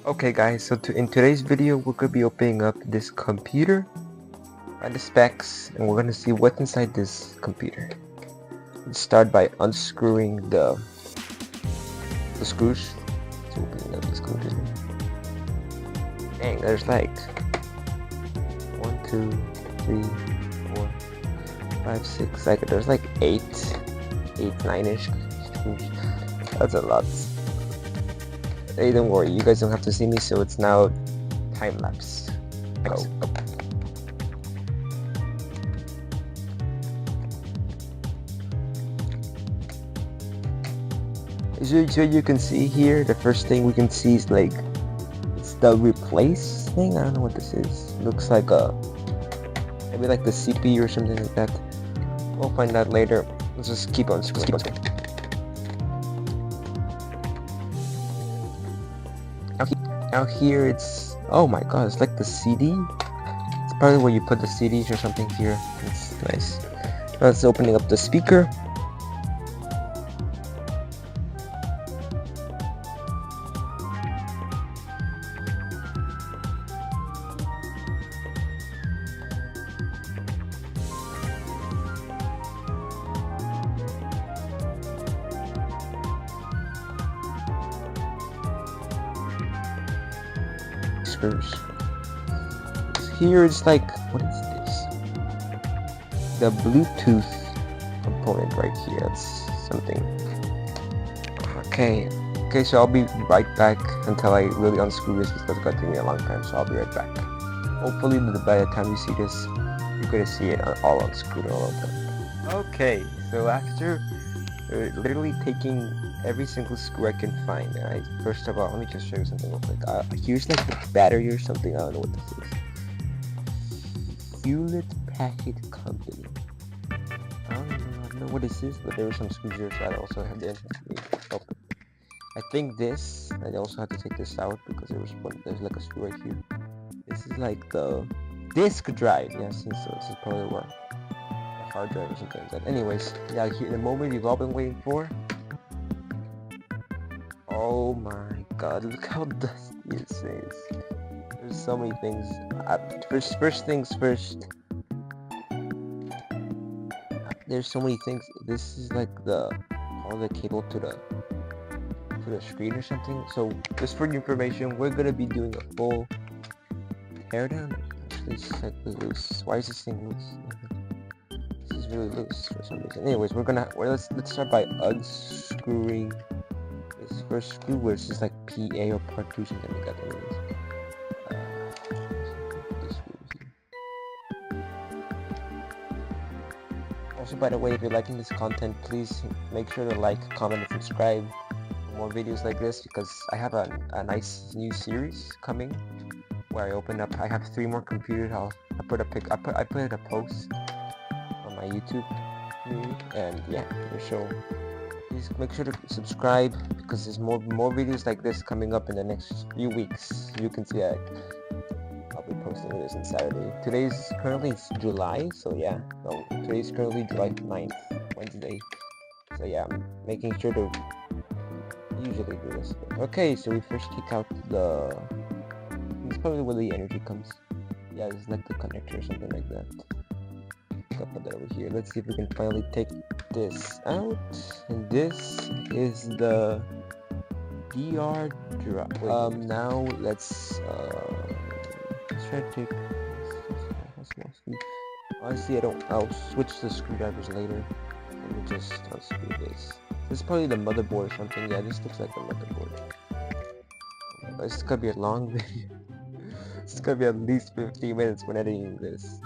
Okay guys, so in today's video we're going to be opening up this computer and the specs, and we're going to see what's inside this computer. Let's start by unscrewing the screws. So opening up this computer. Dang, there's like 1, 2, 3, 4, 5, 6, like there's like 8, 9-ish screws. That's a lot. Hey, don't worry, you guys don't have to see me, so it's now time lapse. Go. So you can see here, the first thing we can see is like, it's the replace thing. I don't know what this is. Looks like maybe like the CPU or something like that. We'll find out later. Let's just keep on screwing. Now here it's, oh my god, it's like the CD. It's probably where you put the CDs or something here. It's nice. Now it's opening up the speaker. Screws. Here it's like, what is this? The Bluetooth component right here. That's something. Okay, so I'll be right back until I really unscrew this, because it's gonna take me a long time. So I'll be right back. Hopefully by the time you see this, you're gonna see it all unscrewed all of them. Okay, so after literally taking every single screw I can find, first of all, let me just show you something real quick. Here's like the battery or something. I don't know what this is. Hewlett Packard Company. I don't know what this is, but there were some screws here, so I also have the entrance. Oh, I think this. I also have to take this out because there's like a screw right here. This is like the disk drive. Yes, so this is probably what hard drive or something like that. Anyways, now here the moment you've all been waiting for. Oh my god, look how dusty this is. There's so many things. First things first. There's so many things. This is like all the cable to the screen or something. So just for your information, we're gonna be doing a full teardown. This is like loose. Why is this thing loose? This is really loose for some reason. Anyways, let's start by unscrewing this first screw, where it's just like PA or part 2, something like that. Anyways, this screw here. Also, by the way, if you're liking this content, please make sure to like, comment, and subscribe for more videos like this, because I have a nice new series coming where I have 3 more computers. I put a post on my YouTube community, and yeah, so please make sure to subscribe, because there's more videos like this coming up in the next few weeks. You can see that I'll be posting this on Saturday. Today's currently July, so yeah, today's currently July 9th, Wednesday. So yeah, I'm making sure to usually do this. Okay, so we first take out it's probably where the energy comes. Yeah, it's like the connector or something like that. I'll put that over here. Let's see if we can finally take this out. And this is the DR drive. Now let's try to take honestly, I'll switch the screwdrivers later. Let me just unscrew this. This is probably the motherboard or something. Yeah, this looks like the motherboard. This is gonna be a long video. It's gonna be at least 15 minutes when editing this.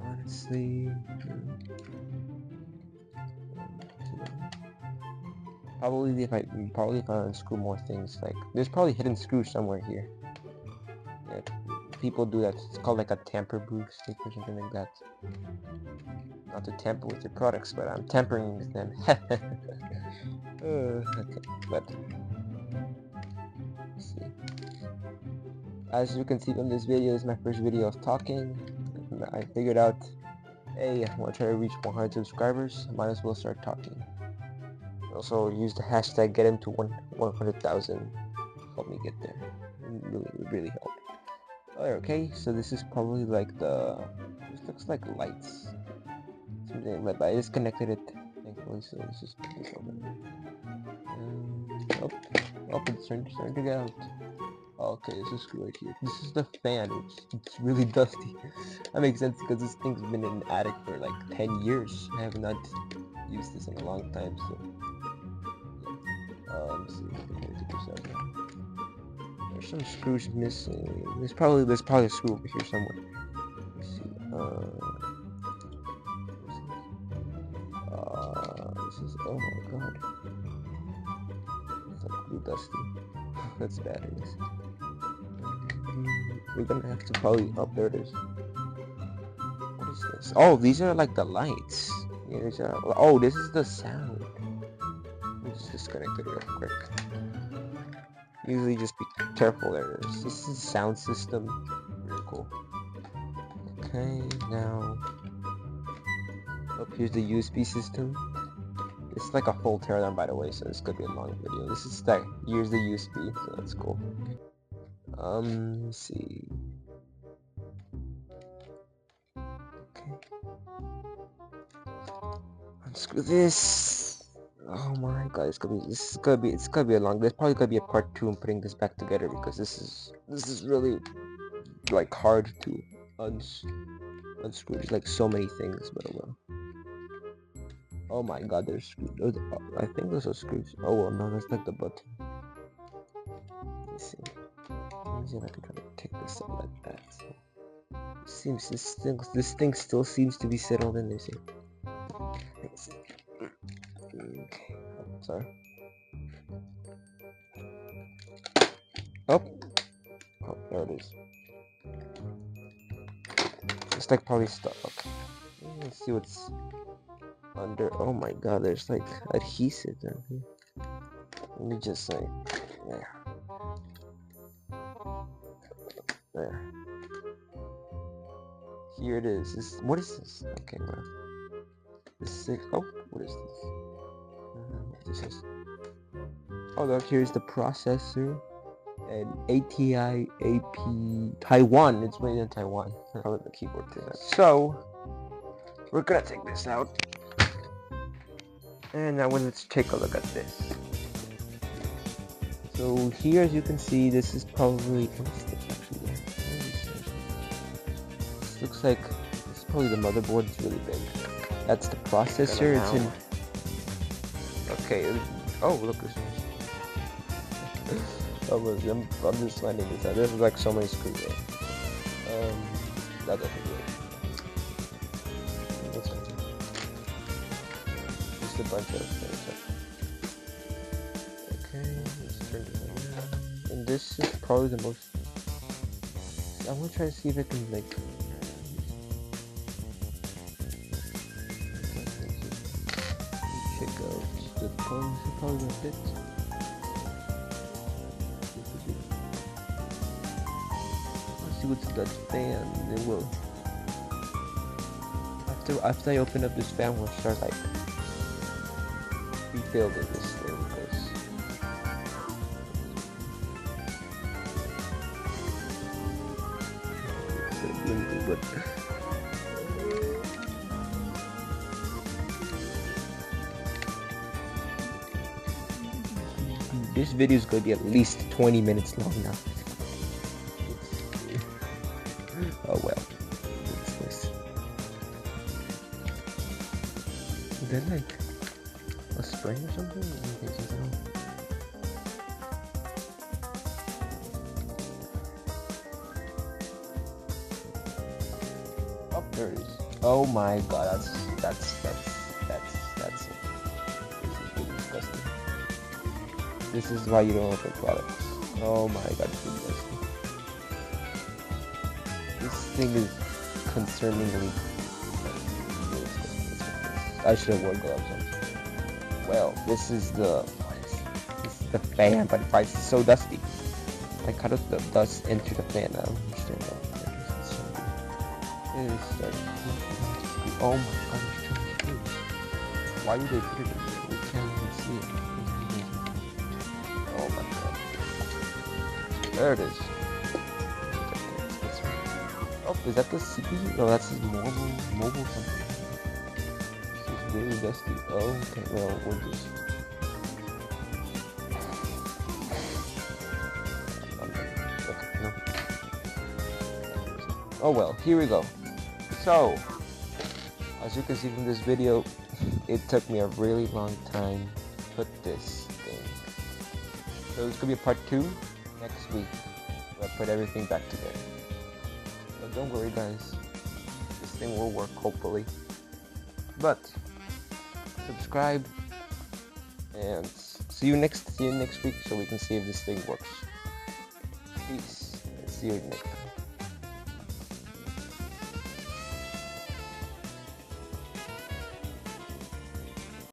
Honestly, probably if I unscrew more things, like there's probably hidden screws somewhere here. Yeah, people do that. It's called like a tamper-proof stick or something like that. Not to tamper with your products, but I'm tampering with them. Okay, but let's see. As you can see from this video, this is my first video of talking. I figured out, hey, I want to try to reach 100 subscribers. Might as well start talking. Also use the hashtag get him to 100,000. Help me get there. Really help. Okay, so this is probably like this looks like lights. Something like that. I disconnected it thankfully, so let's just put this open. It's starting to get out. Okay, this is right here. This is the fan. It's really dusty. That makes sense because this thing's been in the attic for like 10 years. I have not used this in a long time, so let's see. There's some screws missing. There's probably a screw over here somewhere. Let's see. This is, oh my god. It's like really dusty. That's bad, I guess. We're gonna have to probably, oh, there it is. What is this? Oh, these are like the lights. Yeah, these are, oh, this is the sound. Let me just disconnect it real quick. Usually just be careful there. This is the sound system. Very cool. Okay, now here's the USB system. It's like a full teardown, by the way, so this could be a long video. This is that. Here's the USB, so that's cool. Let's see. Okay. Unscrew this. Oh my god, it's gonna be a long. There's probably gonna be a part 2 in putting this back together because this is really like hard to unscrew. There's like so many things, but oh well. Oh my god, there's screws. I think those are screws. Oh well, no, that's like the button. Let's see. Let me see if I can try to take this up like that. So, this thing still seems to be settled in. Let's see. Okay, sorry. Oh, there it is. It's like probably stuck. Okay, let's see what's under. Oh my god, there's like adhesive down here. Let me just say, there. Here it is. What is this? Okay, well, oh, what is this? This is. Oh, look, here's the processor and ATI AP Taiwan. It's made in Taiwan. How the keyboard thing. So we're gonna take this out. And now let's take a look at this. So here, as you can see, this is probably, what is this actually? This looks like, this is probably the motherboard. It's really big. That's the processor. It's in, okay, oh look, this one. I'm just finding this out. There's like so many screws there. That doesn't work. Just a bunch of things. Okay, let's turn this on. And this is probably the most. I want to try to see if I can like. Check out the pose. Probably gonna fit. Let's see what's that fan. It will. After I open up this fan, we'll start like rebuilding this thing because but this video is going to be at least 20 minutes long now. Oh well. What's this? Is that like a spring or something? Oh, there it is. Oh my god, that's it. This is really disgusting. This is why you don't open products. Oh my god, it's disgusting. This thing is concerningly. I should have worn gloves on. Well, this is the fan, but it's so dusty. Like, how does the dust enter the fan? I don't understand that. It is starting. Oh my god, it's too. Why do they put it in here? We can't even see see it. Oh my god. There it is. Oh, is that the CPU? No, that's his mobile something. This is really dusty. Oh, okay, well, we'll just... Okay, no. Oh well, here we go. So, as you can see from this video, it took me a really long time to put this thing. So it's gonna be a part 2 next week, where I put everything back together. So don't worry guys, this thing will work hopefully. But subscribe and see you next week so we can see if this thing works. Peace and see you next time.